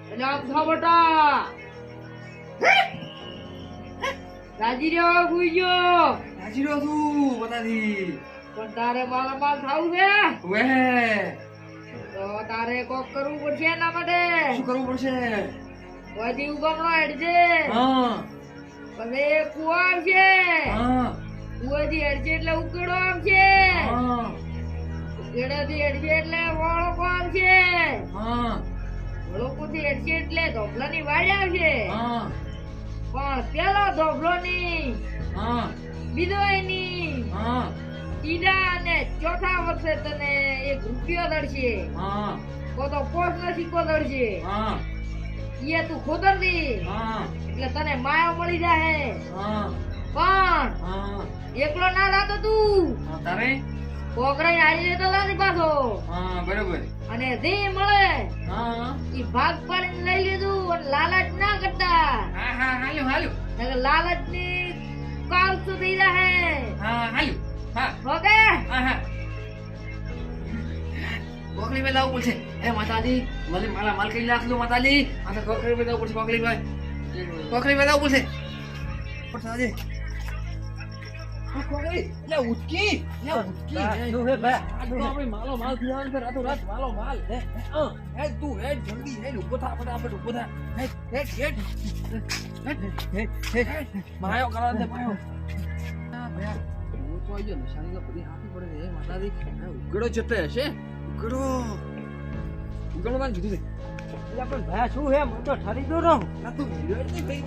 એટલે આમ થા બટા રાજી રહ્યો ગુઈજો રાજી રહ્યો તું બતાથી પણ તારે માલામાલ થાવું છે વે તો તારે કોક કરવું પડશે એના માટે શું કરવું પડશે બધી ઉગમણો હેડજે હા પછી કુવા આવશે હા કુવાથી હેડજે એટલે ઉકેડો આવશે હા ઉકેડાથી હેડજે એટલે વળોકો આવશે હા વળોકોથી હેડજે એટલે ધોપલાની વાડ આવશે હા પણ પેલો ધોપલોની હા બીજો એની હા ત્રીજા અને ચોથા વર્ષે તને 1 રૂપિયો દળશે હા કો તો પોસ્ટ નો સિક્કો દળશે હા એ તું ખોદર દી હા એટલે તને માયા મળી જાહે હા પણ હા એકલો ના લાતો તું તારે કોકરાઈ હારી લેતો લાની પાછો હા બરોબર અને જે મળે હા ઈ ભાગ પાડીને લઈ લીધું અને લાલચ ના કરતા હા હા હાલ્યું હાલ્યું નકર લાલચ ની કાળસુ થઈ જાહે હા હાલ્યું હા ઓકે હા હા કોકલી માં લાવવું પડશે એ માતાજી મને માલા માલ કરી નાખજો માતાજી આ તો કોકલી માં લાવવું પડશે કોકલી માં લાવવું પડશે માતાજી કોકલી લે ઉટકી શું હે ભાઈ આ તો આપણે માલો માલ પીવાનું છે રાતો રાત માલો માલ હે તું હે જલ્દી હે ઉભો થા ફટાફટ ઉભો થા હે માયો કરવા દે માયો ભયા હું તો આઈ ગયો નિશાની તો બધી હાથી પડે છે માતાજી ઉગડો જતે હશે ઉગડો માં કીધું છે એટલે પણ ભાઈ શું હે મને તો ઠરી દો રહું આ તું વિડિયો નહીં ભાઈ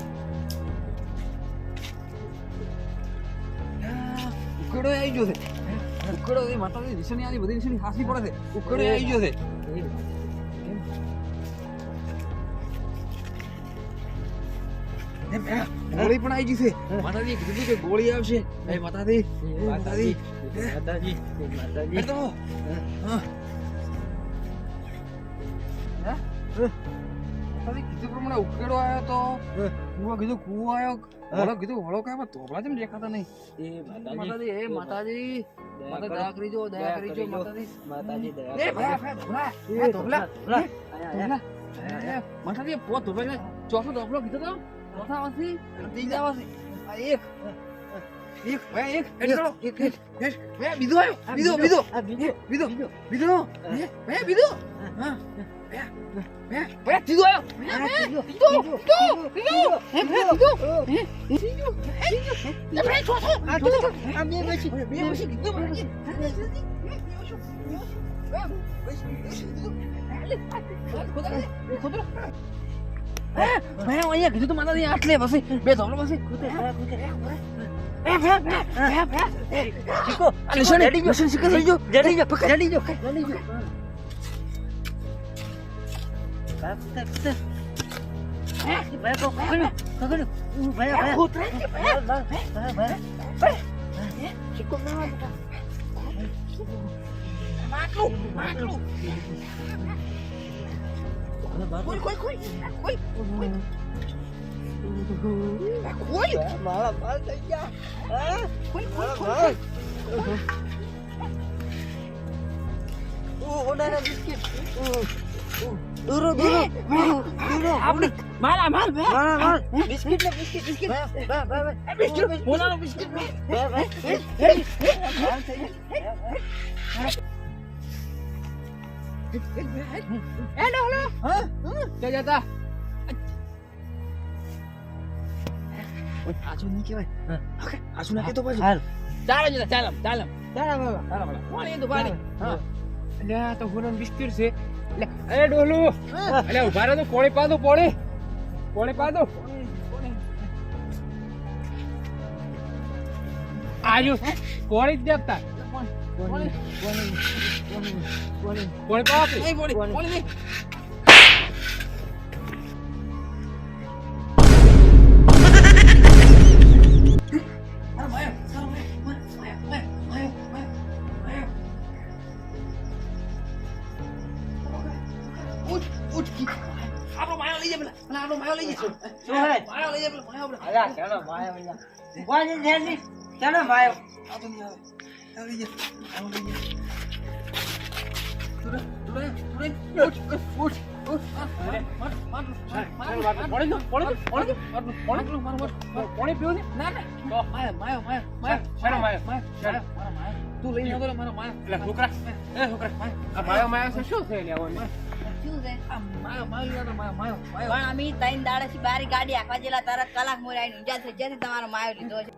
ઉગડો આવી ગયો છે ઉગડો એ માતાજી નિશાની આની બધી નિશાની હાસી પડે છે ઉગડો આવી ગયો છે ગોળી પણ આવી ગઈ છે માતાજી કીધું કે ગોળી આવશે એ માતાજી માતાજી માતાજી માતાજી તો હા માતાજી કીધું પ્રમાણે ઉકેડો આવ્યો તો કુવો કીધું કુવો આવ્યો વળો કીધું વળો કાંઈ તોબલા જેમ દેખાતા નહીં એ માતાજી માતાજી એ માતાજી માતા દયા કરી જો માતાજી માતાજી એ દયા ભાઈ તોબલા માતાજી પોત તોબલા ચોથો તોબલો કીધો તો ચોથા વાસી ત્રીજા વાસી આ એક ભાઈ એક ભાઈ બીજો આવ્યો બીજો ભાઈ ત્રીજો આવ્યો અહીંયા કીધું તો માતાજી આટલે પછી બે ધોબલો પછી શીખો આ નિશાની શીખો જડી જો મારા માલ થઈ ગયા ઓના બિસ્કિટ દૂરો આપણે મારા માલ બિસ્કિટ ને બિસ્કિટ ઓનાનો બિસ્કિટ હેલો હા ક્યાં જતા આજુ નહીં કહેવાય આજુ ના કહેતો પાછું ચાલો પાણી તો પાણી હા એટલે આ તો હોરન બિસ્કિટ છે એટલે અરે ડોલું એટલે ઉભા રહો તો પોણી પાદો પોણી પાદો આજો પોણી જ દેતા પોણી પાપ પોણી આપણો માયો લઈ જાય પેલા આપણો માયો લઈ જાય શું હે માયો લઈ જાય માયો અલા ચાલો માયો અહીંયા વાજે જેની ચાલો માયો આ તો નહીં આવે લઈ જાય આવો લઈ જાય તુરે ઉઠ પાણી દો, પાણી પીવું ને? ના ના તો માયો શેનો માયો? શેનો? તું લઈને આવતો રે મારો માયો. એટલે છોકરા, આ માયો છે શું છે લ્યા ઓને? શું છે આ માયો યાર માયો પણ અમે 3 દાડાથી બારી ગાડી આખવા જેલા તરત કલાક મોર આવીને ઊંઝા થઈ જતી તમારો માયો લીધો છે